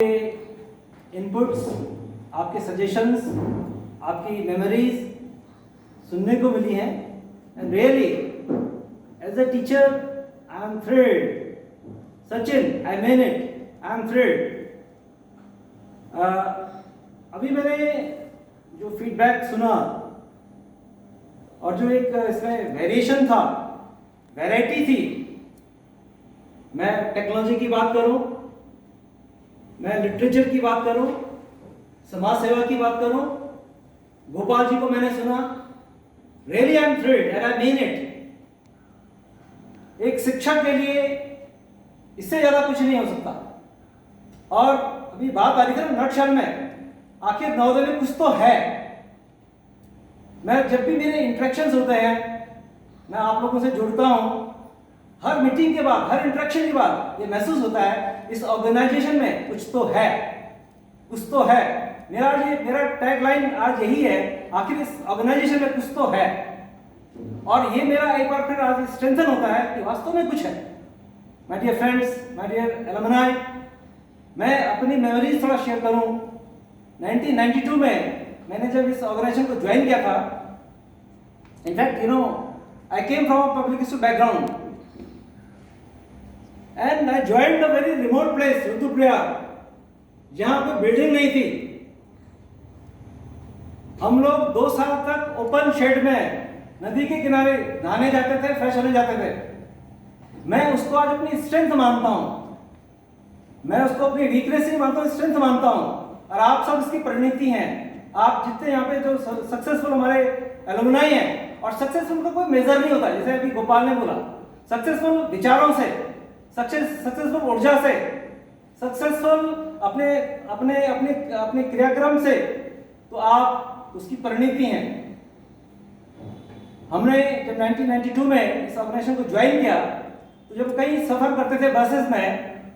Inputs, आपके suggestions, आपकी memories सुनने को मिली हैं and really as a teacher I am thrilled. Sachin, I mean it, I am thrilled. अभी मैंने जो फीडबैक सुना और जो एक इसमें वेरिएशन था, वैरायटी थी, मैं टेक्नोलॉजी की बात करूं, मैं लिटरेचर की बात करूं, समाज सेवा की बात करूं, गोपाल जी को मैंने सुना। Really I am thrilled and I mean it. एक शिक्षक के लिए इससे ज्यादा कुछ नहीं हो सकता। और अभी बात आ रही थी ना नटशल में, आखिर नवोदय में कुछ तो है। मैं जब भी मेरे इंटरेक्शंस होते हैं, मैं आप लोगों से जुड़ता हूं, हर मीटिंग के बाद, हर इंटरेक्शन के बाद ये महसूस होता है इस ऑर्गेनाइजेशन में कुछ तो है, कुछ तो है। मेरा टैगलाइन आज यही है, आखिर इस ऑर्गेनाइजेशन में कुछ तो है। और ये मेरा एक बार फिर आज स्ट्रेंथन होता है कि वास्तव में कुछ है। My dear friends, my dear alumni, मैं अपनी मेमोरीज थोड़ा शेयर करूं। 1992 में मैंने जब इस ऑर्गेनाइजेशन को ज्वाइन किया था, in fact you know I came from a public school background and I joined a very remote place, Rudraprayag, जहां कोई बिल्डिंग नहीं थी। हम लोग 2 साल तक ओपन शेड में नदी के किनारे नहाने जाते थे, फ्रेश होने जाते थे। मैं उसको आज अपनी स्ट्रेंथ मानता हूं, मैं उसको अपनी वीकनेस नहीं मानता हूं, स्ट्रेंथ मानता हूं। और आप सब इसकी परिणति हैं। आप जितने यहाँ पे जो सक्सेसफुल हमारे एलुमनाई हैं, और सक्सेसफुल का कोई मेजर नहीं होता, जैसे अभी गोपाल ने बोला, सक्सेसफुल विचारों से, सक्सेसफुल ऊर्जा से, सक्सेसफुल अपने अपने अपने अपने क्रियाक्रम से, तो आप उसकी परिणति हैं। हमने जब 1992 में इस ऑर्गेनाइजेशन को ज्वाइन किया, तो जब कई सफर करते थे बसेस में,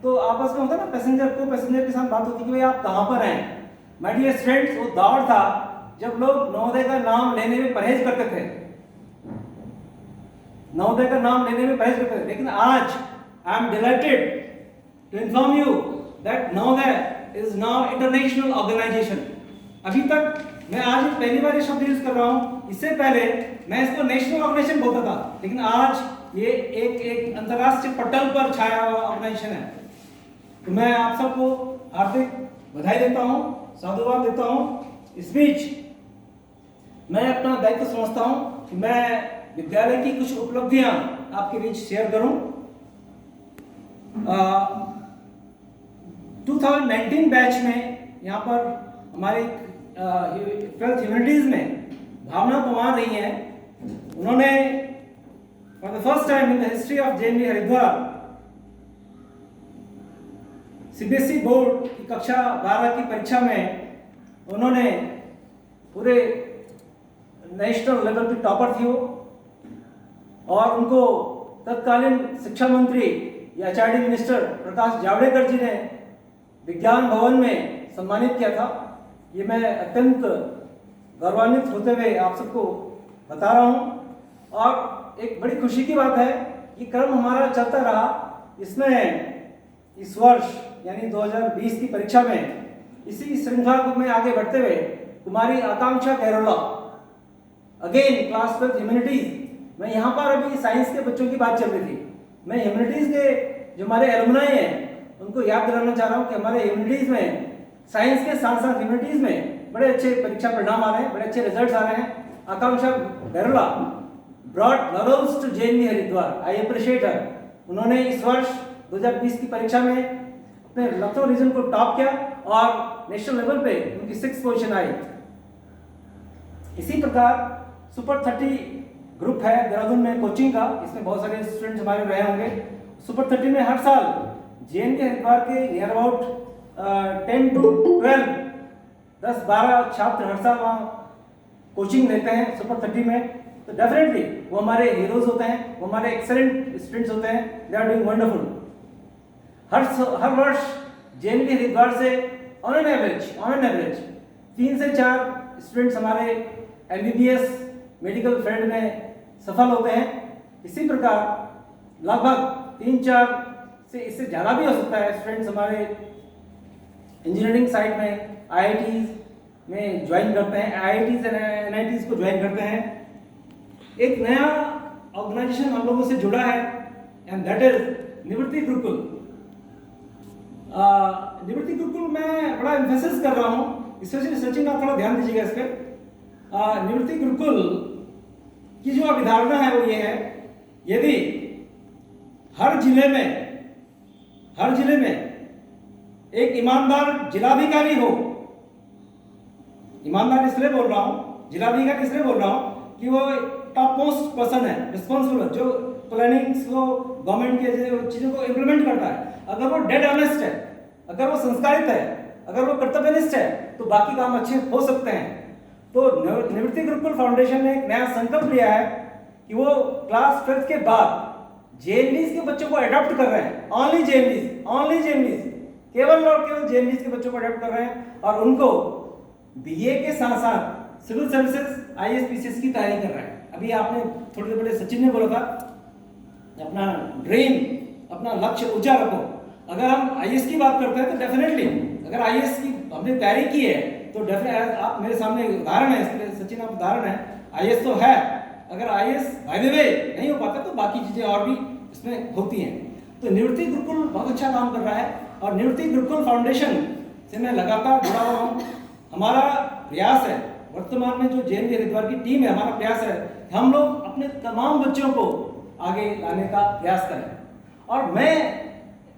तो आपस में होता ना, पैसेंजर के साथ बात होती कि भाई आप कहाँ पर हैं। माय डियर फ्रेंड्स, वो दौर था जब लोग नवोदय का नाम लेने में परहेज करते थे, नवोदय का नाम लेने में परहेज करते थे। लेकिन आज I am delighted to inform you that Navodaya is now international organization. अभी तक मैं आज पहली बार ये शब्द यूज कर रहा हूँ, इससे पहले मैं इसको नेशनल ऑर्गेनाइजेशन बोलता था, लेकिन आज ये एक अंतर्राष्ट्रीय पटल पर छाया हुआ ऑर्गेनाइजेशन है। तो मैं आप सबको हार्दिक बधाई देता हूँ, साधुवाद देता हूँ। इस बीच मैं अपना दायित्व समझता हूँ कि मैं विद्यालय की कुछ उपलब्धियां आपके बीच शेयर करूं। 2019 बैच में यहाँ पर हमारे 12th ह्यूमैनिटीज में भावना पवार रही हैं। उन्होंने for the first time in the history of JNV Haridwar CBSE board की कक्षा 12 की परीक्षा में उन्होंने पूरे नेशनल लेवल पे टॉपर थी वो, और उनको तत्कालीन शिक्षा मंत्री या एचआरडी मिनिस्टर प्रकाश जावड़ेकर जी ने विज्ञान भवन में सम्मानित किया था। ये मैं अत्यंत गौरवान्वित होते हुए आप सबको बता रहा हूँ। और एक बड़ी खुशी की बात है, ये क्रम हमारा चलता रहा। इसमें इस वर्ष यानी 2020 की परीक्षा में इसी श्रृंखला में आगे बढ़ते हुए कुमारी आकांक्षा गैरोला, अगेन क्लास 12 ह्यूमैनिटीज, मैं यहाँ पर अभी साइंस के बच्चों की बात चल रही थी, मैं ह्यूमैनिटीज के जो हमारे एलुमनाई हैं उनको याद दिलाना चाह रहा हूँ कि हमारे ह्यूमैनिटीज में साइंस के साथ साथ ह्यूमैनिटीज में बड़े अच्छे परीक्षा परिणाम आ रहे हैं, बड़े अच्छे रिजल्ट्स आ रहे हैं। Akanksha Gairola brought laurels to JNV Haridwar, I appreciate her. उन्होंने इस वर्ष 2020 की परीक्षा में अपने लखनऊ रीजन को टॉप किया और नेशनल लेवल पे उनकी 6th पोजीशन आई। इसी प्रकार सुपर 30 ग्रुप है देहरादून में कोचिंग का, इसमें बहुत सारे स्टूडेंट्स हमारे रहे होंगे। सुपर 30 में हर साल जेएनवी हरिद्वार के नियर अबाउट 10 to 12 10-12 छात्र हर साल वहाँ कोचिंग लेते हैं सुपर 30 में। तो डेफिनेटली वो हमारे हीरोज होते हैं, वो हमारे एक्सेलेंट स्टूडेंट्स होते हैं, दे आर डूइंग वंडरफुल। हर वर्ष जेएनवी हरिद्वार से ऑन एन एवरेज 3 से 4 स्टूडेंट्स हमारे एमबीबीएस मेडिकल फील्ड में सफल होते हैं। इसी प्रकार लगभग 3-4 से इससे ज़्यादा भी हो सकता है स्टूडेंट्स हमारे इंजीनियरिंग साइड में IITs में ज्वाइन करते हैं, IITs एंड NITs को ज्वाइन करते हैं। एक नया ऑर्गेनाइजेशन हम लोगों से जुड़ा है एंड दैट इज निवृत्ति गुरुकुल। निवृत्ति गुरुकुल में बड़ा एम्फेसिस कर रहा हूँ, स्पेशली सचिन आप थोड़ा ध्यान दीजिएगा इस पर। निवृत्ति गुरुकुल की जो अवधारणा है वो ये है, यदि हर जिले में एक ईमानदार जिलाधिकारी हो, ईमानदार इसलिए बोल रहा हूँ, जिलाधिकारी इसलिए बोल रहा हूँ कि वो टॉप मोस्ट पर्सन है, रिस्पॉन्सिबल, जो प्लानिंग्स को, गवर्नमेंट की चीज़ों को इम्प्लीमेंट करता है। अगर वो डेड ऑनेस्ट है, अगर वो संस्कारित है, अगर वो कर्तव्यनिष्ठ है, तो बाकी काम अच्छे हो सकते हैं। तो निवृत्ति गुरुकुल फाउंडेशन ने एक नया संकल्प लिया है कि वो क्लास 12th के बाद JNVs के बच्चों को अडॉप्ट कर रहे हैं। ओनली JNVs, केवल और केवल JNVs के बच्चों को अडॉप्ट कर रहे हैं और उनको BA के साथ साथ सिविल सर्विसेज IAS PCS की तैयारी कर रहे हैं। अभी आपने थोड़ी देर पहले सचिन ने बोला था अपना ड्रीम, अपना लक्ष्य ऊंचा रखो। अगर हम IAS की बात करते हैं तो डेफिनेटली अगर IAS की हमने तैयारी की है तो डेफिनेटली आप मेरे सामने उदाहरण है, इसलिए सचिन आप उदाहरण है, IAS तो है। अगर IAS बाय द वे नहीं हो पाता तो बाकी चीजें और भी इसमें होती हैं। तो निवृत्ति गुरुकुल बहुत अच्छा काम कर रहा है और निवृत्ति गुरुकुल फाउंडेशन से मैं लगातार जुड़ा हुआ हूँ। हमारा प्रयास है, वर्तमान में जो JNV हरिद्वार की टीम है, हमारा प्रयास है कि हम लोग अपने तमाम बच्चों को आगे लाने का प्रयास करें। और मैं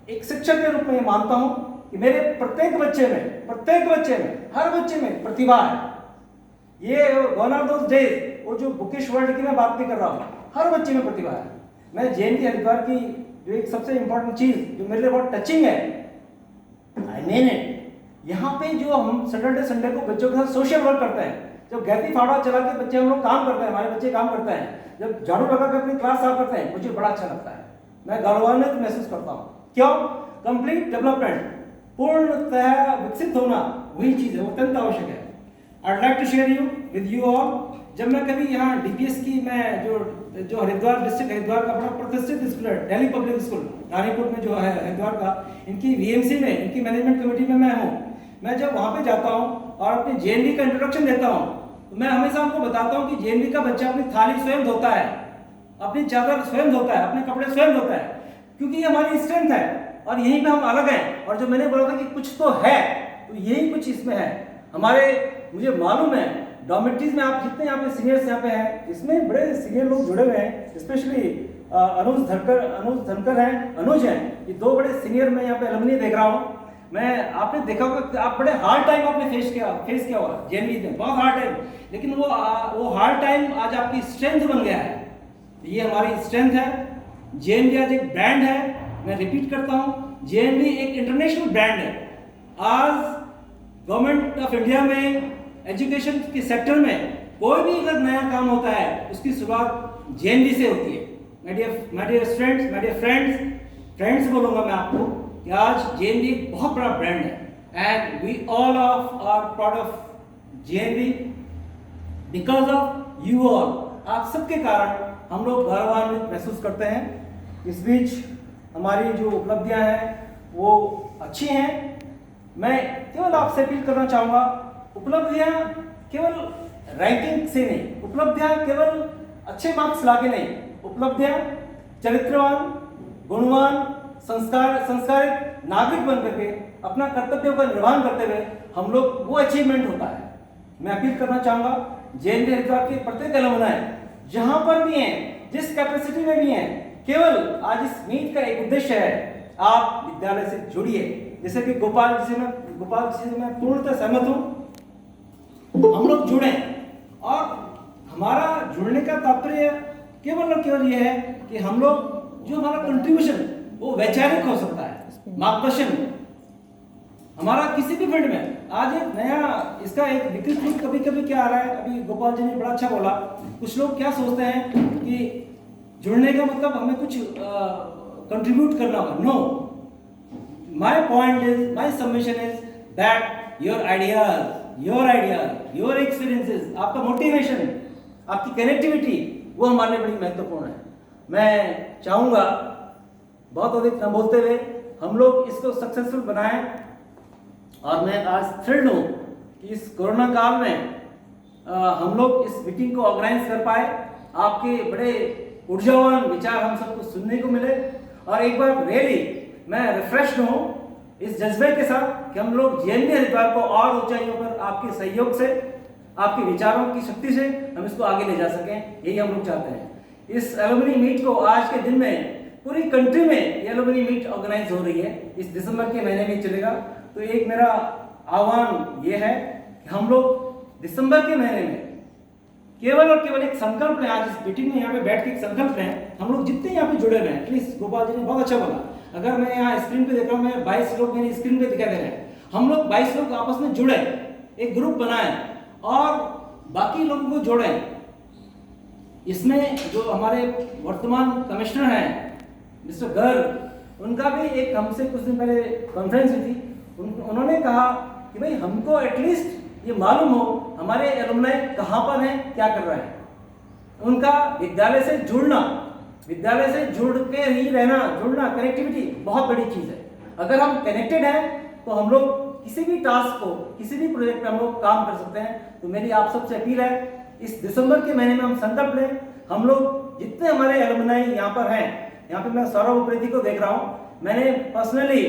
एक शिक्षक के रूप में मानता हूं कि मेरे प्रत्येक बच्चे में, हर बच्चे में प्रतिभा है। ये वन ऑफ दोस डेज, वो जो बुकिश वर्ल्ड की मैं बात नहीं कर रहा हूँ, हर बच्चे में प्रतिभा है। मैं JNV हरिद्वार की जो एक सबसे इंपॉर्टेंट चीज जो मेरे लिए बहुत टचिंग है, आई मीन इट, यहाँ पे जो हम सैटरडे संडे को बच्चों के साथ सोशल वर्क करते हैं, जब गैती फावड़ा चला के बच्चे हम लोग काम करते हैं, हमारे बच्चे काम करते हैं, जब झाड़ू लगा के अपनी क्लास साफ करते हैं, मुझे बड़ा अच्छा लगता है। मैं गौरवान्वित महसूस करता हूँ। क्यों? कंप्लीट डेवलपमेंट, पूर्णतः विकसित होना, वही चीज है, वो अत्यंत आवश्यक है। I like to share with you all. जब मैं कभी यहाँ DPS की, मैं जो हरिद्वार डिस्ट्रिक्ट हरिद्वार का बड़ा प्रतिष्ठित स्कूल है, दिल्ली पब्लिक स्कूल रानीपुर में जो है हरिद्वार का, इनकी VMC में, इनकी मैनेजमेंट कमेटी में मैं हूँ। मैं जब वहाँ पे जाता हूँ और अपने JNV का इंट्रोडक्शन देता हूँ तो मैं हमेशा उनको बताता हूँ कि JNV का बच्चा अपनी थाली स्वयं धोता है, अपनी चादर स्वयं धोता है, अपने कपड़े स्वयं धोता है, क्योंकि ये हमारी स्ट्रेंथ है और यहीं पे हम अलग हैं। और जो मैंने बोला था कि कुछ तो है, तो यही कुछ इसमें है हमारे। मुझे मालूम है डॉर्मेट्रीज में आप जितने यहाँ पे सीनियर्स यहाँ पे हैं, इसमें बड़े सीनियर लोग जुड़े हुए हैं, स्पेशली अनुज धनकर हैं, अनुज हैं, ये दो बड़े सीनियर मैं यहाँ पे अलमनी देख रहा हूँ। मैं आपने देखा होगा कि आप बड़े हार्ड टाइम आपने फेस किया होगा JNV में, बहुत हार्ड टाइम, लेकिन वो हार्ड टाइम आज आपकी स्ट्रेंथ बन गया है। ये हमारी स्ट्रेंथ है। JNV आज एक ब्रांड है, मैं रिपीट करता हूँ, JNV एक इंटरनेशनल ब्रांड है। आज गवर्नमेंट ऑफ इंडिया में एजुकेशन के सेक्टर में कोई भी अगर नया काम होता है उसकी शुरुआत JNV से होती है। माय डियर फ्रेंड्स बोलूंगा मैं आपको कि आज JNV एक बहुत बड़ा ब्रांड है and we all are proud of JNV because of you all. आप सबके कारण हम लोग गौरवान्वित महसूस करते हैं। इस बीच हमारी जो उपलब्धियां हैं वो अच्छी हैं। मैं केवल आपसे अपील करना चाहूँगा, उपलब्धियां केवल रैंकिंग से नहीं, उपलब्धियां केवल अच्छे मार्क्स लाके नहीं, उपलब्धियां चरित्रवान, गुणवान, संस्कारित नागरिक बन करके अपना कर्तव्यों का निर्वहन करते हुए हम लोग, वो अचीवमेंट होता है। मैं अपील करना चाहूँगा JNV हरिद्वार के प्रत्येक अलुमनाई जहाँ पर भी हैं, जिस कैपेसिटी में भी हैं, केवल आज इस मीट का एक उद्देश्य है, आप विद्यालय से जुड़िए। जैसे कि गोपाल जी से मैं पूर्णतः सहमत हूँ, हम लोग जुड़े और हमारा जुड़ने का तात्पर्य केवल और केवल ये है कि हम लोग जो हमारा कंट्रीब्यूशन वो वैचारिक हो सकता है, मार्गदर्शन हमारा किसी भी फील्ड में। आज एक नया इसका एक विकृत रूप कभी कभी क्या आ रहा है, अभी गोपाल जी ने बड़ा अच्छा बोला, कुछ लोग क्या सोचते हैं कि जुड़ने का मतलब हमें कुछ कंट्रीब्यूट करना होगा। No, my point is, my submission is that your ideas, your experiences, आपका मोटिवेशन, आपकी कनेक्टिविटी, वो हमारे लिए बड़ी महत्वपूर्ण है। मैं चाहूँगा बहुत अधिक न बोलते हुए हम लोग इसको सक्सेसफुल बनाएं और मैं आज थ्रिल्ड हूँ कि इस कोरोना काल में हम लोग इस मीटिंग को ऑर्गेनाइज कर पाए। आपके बड़े ऊर्जावान विचार हम सबको सुनने को मिले और एक बार रियली मैं रिफ्रेश्ड हूँ इस जज्बे के साथ कि हम लोग जेएनवी हरिद्वार को और ऊंचाइयों पर आपके सहयोग से, आपके विचारों की शक्ति से हम इसको आगे ले जा सकें, यही हम लोग चाहते हैं। इस एलुमनी मीट को आज के दिन में पूरी कंट्री में ये एलुमनी मीट ऑर्गेनाइज हो रही है, इस दिसंबर के महीने में चलेगा। तो एक मेरा आह्वान ये है कि हम लोग दिसंबर के महीने में केवल और केवल एक संकल्प है, आज इस मीटिंग में यहाँ पे बैठ के एक संकल्प है, हम लोग जितने यहाँ पे जुड़े हुए हैं, प्लीज गोपाल जी ने बहुत अच्छा बोला, अगर मैं यहाँ स्क्रीन पे देख रहा हूँ, मैं 22 लोग मेरी स्क्रीन पे दिखाई दे रहे हैं, हम लोग 22 लोग आपस में जुड़े, एक ग्रुप बनाए और बाकी लोगों को जोड़े। इसमें जो हमारे वर्तमान कमिश्नर हैं मिस्टर गर्ग, उनका भी एक हमसे कुछ दिन पहले कॉन्फ्रेंस हुई थी, उन्होंने कहा कि भाई हमको एटलीस्ट ये मालूम हो हमारे एलुमनाई कहाँ पर हैं, क्या कर रहे हैं। उनका विद्यालय से जुड़ना, विद्यालय से जुड़ के ही रहना, जुड़ना, कनेक्टिविटी बहुत बड़ी चीज़ है। अगर हम कनेक्टेड हैं तो हम लोग किसी भी टास्क को, किसी भी प्रोजेक्ट पे हम लोग काम कर सकते हैं। तो मेरी आप सबसे अपील है, इस दिसंबर के महीने में हम संकल्प लें, हम लोग जितने हमारे एलुमनाई यहाँ पर हैं, यहाँ पे मैं सौरभ उप्रेती को देख रहा हूँ, मैंने पर्सनली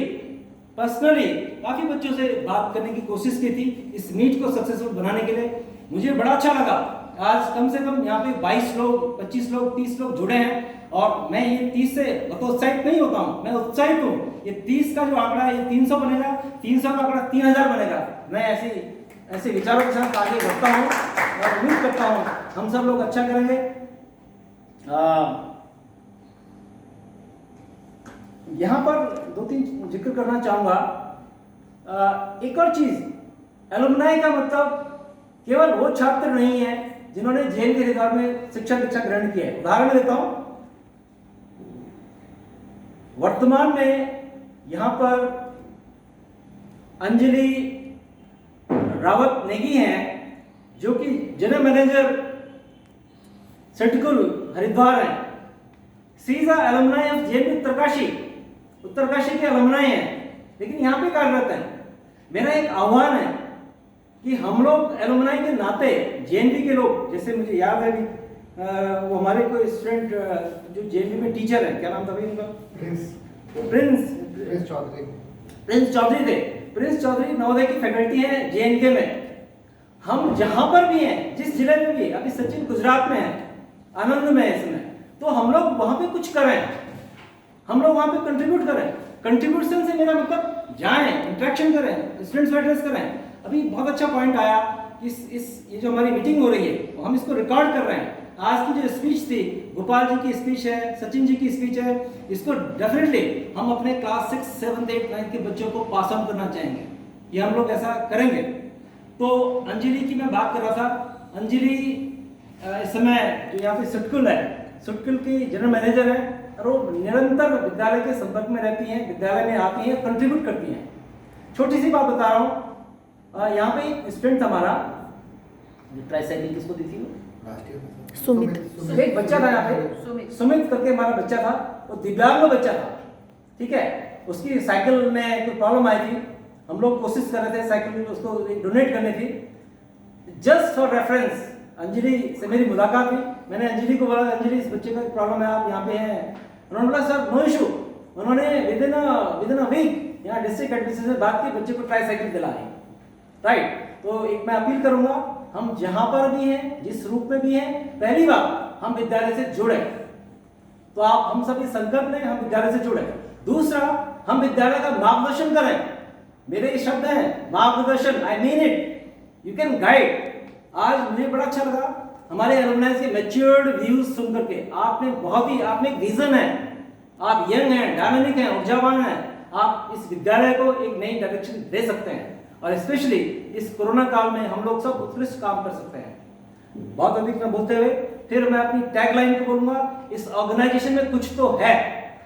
काफी बच्चों से बात करने की कोशिश की थी इस मीट को सक्सेसफुल बनाने के लिए। मुझे बड़ा अच्छा लगा, आज कम से कम यहाँ पे 22 लोग, 25 लोग, 30 लोग जुड़े हैं और मैं ये 30 से हतोत्साहित नहीं होता हूँ, मैं उत्साहित हूँ। ये 30 का जो आंकड़ा है ये 300 बनेगा, 300 का आंकड़ा 3000 बनेगा। मैं ऐसे विचारों के साथ आगे बढ़ता हूँ और उम्मीद करता हूँ हम सब लोग अच्छा करेंगे। यहाँ पर 2-3 जिक्र करना चाहूँगा। एक और चीज़, एलुमनाई का मतलब केवल वो छात्र नहीं है जिन्होंने जेएनवी हरिद्वार में शिक्षा दीक्षा ग्रहण किया है। उदाहरण देता हूँ, वर्तमान में यहाँ पर अंजलि रावत नेगी हैं जो कि जनरल मैनेजर सटकुल हरिद्वार हैं। She is alumni of JNV Uttarkashi के एलुमनाई हैं, लेकिन यहाँ पे कार्यरत हैं। मेरा एक आह्वान है कि हम लोग एलुमनाई के नाते जेएनवी के लोग, जैसे मुझे याद है वो हमारे कोई स्टूडेंट जो जेएनवी में टीचर है, क्या नाम था भाई उनका? प्रिंस चौधरी थे। प्रिंस चौधरी नवोदय की फैकल्टी है जेएनके में। हम जहां पर भी हैं, जिस जिले में भी, अभी सचिन गुजरात में है, आनंद में है इसमें, तो हम लोग वहां पे कुछ करें, हम लोग वहां पे कंट्रीब्यूट करें। कंट्रीब्यूशन से मेरा मतलब जाएं, इंटरेक्शन करें, स्टूडेंट्स को एड्रेस करें। अभी बहुत अच्छा पॉइंट आया कि ये जो हमारी मीटिंग हो रही है हम इसको रिकॉर्ड कर रहे हैं। आज की जो स्पीच थी, गोपाल जी की स्पीच है, सचिन जी की स्पीच है, इसको डेफिनेटली हम अपने क्लास 6, 7, 8, 9 के बच्चों को पास ऑन करना चाहेंगे। ये हम लोग ऐसा करेंगे। तो अंजलि की मैं बात कर रहा था। अंजलि इस समय जो यहाँ पे सुटकुल है, सुटकुल की जनरल मैनेजर है और वो निरंतर विद्यालय के संपर्क में रहती हैं, विद्यालय में आती हैं, कंट्रीब्यूट करती हैं। छोटी सी बात बता रहा हूँ, यहाँ पे एक स्टूडेंट हमारा, ट्राईसाइकिल किसको दी थी? सुमित। एक बच्चा था यहाँ पे, सुमित करके हमारा बच्चा था, वो दिव्यांग बच्चा था, ठीक है। उसकी साइकिल में कोई प्रॉब्लम आई थी, हम लोग कोशिश कर रहे थे साइकिल उसको डोनेट करनी थी। जस्ट फॉर रेफरेंस अंजलि से मेरी मुलाकात हुई, मैंने अंजलि को बोला, अंजलि इस बच्चे का प्रॉब्लम है, आप यहाँ पे हैं? उन्होंने बोला सर नो इशू। उन्होंने विद इन अ वीक यहाँ डिस्ट्रिक्ट एडमिनिस्ट्रेशन से बात की, बच्चे को ट्राईसाइकिल दिलाई, राइट। तो एक मैं अपील करूंगा, हम जहां पर भी हैं, जिस रूप में भी हैं, पहली बात हम विद्यालय से जुड़े। तो आप हम सभी संकल्प लें, हम विद्यालय से जुड़े। दूसरा, हम विद्यालय का मार्गदर्शन करें। मेरे ये शब्द हैं मार्गदर्शन, आई mean it, you can guide. आज मुझे बड़ा अच्छा लगा हमारे एलुमनाई के मैच्योर्ड व्यूज सुन करके। आपने एक विजन है, आप यंग हैं, डायनामिक हैं, ऊर्जावान हैं, आप इस विद्यालय को एक नई डायरेक्शन दे सकते हैं और स्पेशली इस कोरोना काल में हम लोग सब उत्कृष्ट काम कर सकते हैं। बहुत अधिक न बोलते हुए फिर मैं अपनी टैगलाइन को बोलूंगा, इस ऑर्गेनाइजेशन में कुछ तो है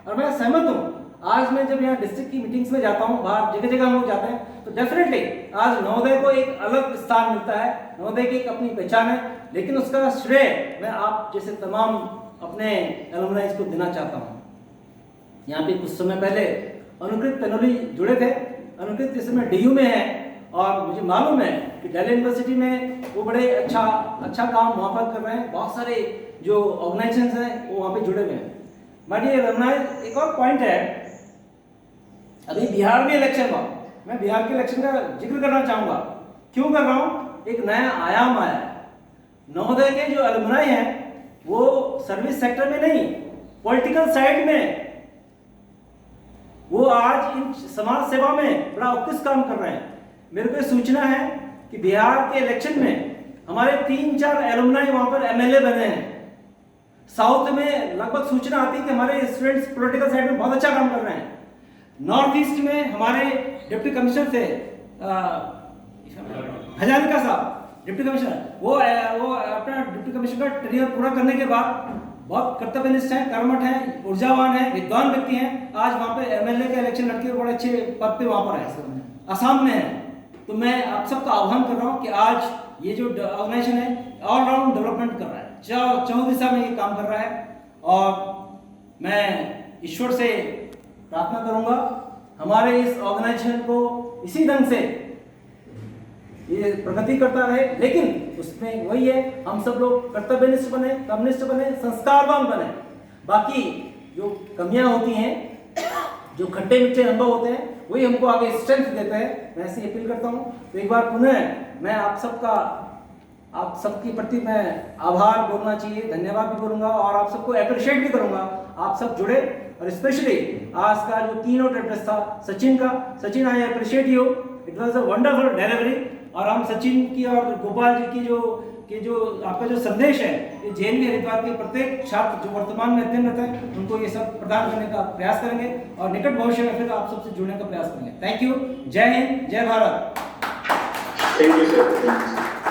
और मैं सहमत हूँ। आज मैं जब यहाँ डिस्ट्रिक्ट की मीटिंग्स में जाता हूँ, बाहर जगह जगह हम लोग जाते हैं, तो डेफिनेटली आज नवोदय को एक अलग स्थान मिलता है। नवोदय की एक अपनी पहचान है, लेकिन उसका श्रेय मैं आप जैसे तमाम अपने एलुमनाइज को देना चाहता हूँ। यहाँ पे कुछ समय पहले अनुकृत पेनोली जुड़े थे। अनुकृत इस समय डीयू में है और मुझे मालूम है कि दिल्ली यूनिवर्सिटी में वो बड़े अच्छा काम वहाँ पर कर रहे हैं। बहुत सारे जो ऑर्गेनाइजेशंस हैं वो वहाँ पे जुड़े हुए हैं। बट ये एक और पॉइंट है, अभी बिहार में इलेक्शन हुआ, मैं बिहार के इलेक्शन का जिक्र करना चाहूँगा। क्यों कर रहा हूँ? एक नया आयाम आया है। नवोदय के जो अलुमनाई हैं वो सर्विस सेक्टर में नहीं, पॉलिटिकल साइड में वो आज इन समाज सेवा में बड़ा उत्कृष्ट काम कर रहे हैं। मेरे को सूचना है कि बिहार के इलेक्शन में हमारे 3-4 एलुमनाई वहां पर एमएलए बने हैं। साउथ में लगभग सूचना आती है कि हमारे स्टूडेंट्स पॉलिटिकल साइड में बहुत अच्छा काम कर रहे हैं। नॉर्थ ईस्ट में हमारे डिप्टी कमिश्नर थे हजारिका साहब, डिप्टी कमिश्नर, वो अपना डिप्टी कमिश्नर का टेन्योर पूरा करने के बाद बहुत कर्तव्यनिष्ठ हैं, कर्मठ हैं, ऊर्जावान हैं, विद्वान व्यक्ति हैं। आज वहाँ पे एमएलए का इलेक्शन लड़के बड़े अच्छे पद पे वहाँ पर है, असम में है। तो मैं आप सबका आह्वान कर रहा हूँ कि आज ये जो ऑर्गेनाइजेशन है ऑलराउंड डेवलपमेंट कर रहा है, चौं दिशा में ये काम कर रहा है। और मैं ईश्वर से प्रार्थना करूँगा हमारे इस ऑर्गेनाइजेशन को इसी ढंग से ये प्रगति करता रहे, लेकिन उसमें वही है, हम सब लोग कर्तव्यनिष्ठ बने, कर्मनिष्ठ बने, संस्कारवान बने। बाकी जो कमियां होती हैं, जो खट्टे मीठे अनुभव होते हैं, वही हमको आगे स्ट्रेंथ देते हैं। मैं ऐसी अपील करता हूँ। तो एक बार पुनः मैं आप सबके प्रति मैं आभार बोलना चाहिए, धन्यवाद भी बोलूँगा और आप सबको अप्रिशिएट भी करूँगा। आप सब जुड़े और स्पेशली आज का जो कीनोट एड्रेस था Sachin I appreciate you, it was a wonderful delivery. और हम सचिन की और गोपाल जी की जो आपका जो संदेश है, ये जेएनवी हरिद्वार के प्रत्येक छात्र जो वर्तमान में अध्ययनरत है उनको ये सब प्रदान करने का प्रयास करेंगे और निकट भविष्य में फिर आप सबसे जुड़ने का प्रयास करेंगे। Thank you. जय हिंद, जय भारत। Thank you sir.